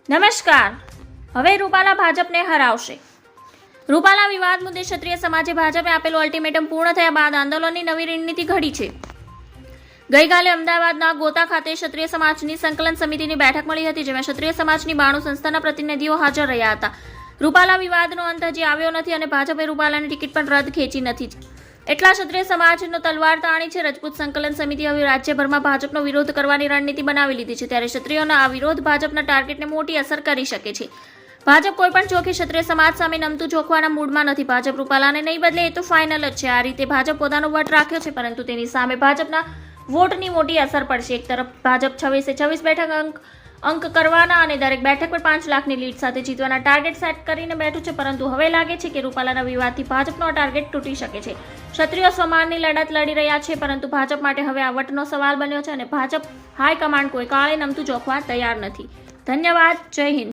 નમસ્કાર. હવે રૂપાલા ભાજપને હરાવશે. રૂપાલા વિવાદ મુદ્દે ક્ષત્રિય સમાજે ભાજપે આપેલું અલ્ટિમેટમ પૂર્ણ થયા બાદ આંદોલનની નવી રણનીતિ ઘડી છે. ગઈકાલે અમદાવાદના ગોતા ખાતે ક્ષત્રિય સમાજની સંકલન સમિતિની બેઠક મળી હતી, જેમાં ક્ષત્રિય સમાજની 92 સંસ્થાના પ્રતિનિધિઓ હાજર રહ્યા હતા. રૂપાલા વિવાદનો અંત હજી આવ્યો નથી અને ભાજપે રૂપાલાની ટિકિટ પણ રદ ખેંચી નથી. એટલા ક્ષત્રિય સમાજનો તલવાર તાણી છે. રજપૂત સંકલન સમિતિ હવે રાજ્યભરમાં ભાજપનો વિરોધ કરવાની રણનીતિ બનાવી લીધી છે. ત્યારે ક્ષત્રિયોના આ વિરોધ ભાજપના ટાર્ગેટને મોટી અસર કરી શકે છે. ભાજપ કોઈપણ ચોખે ક્ષત્રિય સમાજ સામે નમતું જોખવાના મૂડમાં નથી. ભાજપ રૂપાલાને નહીં બદલે એ તો ફાઇનલ જ છે. આ રીતે ભાજપ પોતાનો વટ રાખ્યો છે, પરંતુ તેની સામે ભાજપના વોટની મોટી અસર પડશે. એક તરફ ભાજપ 26 બેઠક અંક કરવાના અને દરેક બેઠક પર 5 લાખની લીડ સાથે જીતવાના ટાર્ગેટ સેટ કરીને બેઠું છે, પરંતુ હવે લાગે છે કે રૂપાલાના વિવાદથી ભાજપનો ટાર્ગેટ તૂટી શકે છે. ક્ષત્રિયો સ્વમાનની લડત લડી રહ્યા છે, પરંતુ ભાજપ માટે હવે આ વટનો સવાલ બન્યો છે અને ભાજપ હાઈકમાન્ડ કોઈ કાળે નમતું જોખવા તૈયાર નથી. ધન્યવાદ. જય હિન્દ.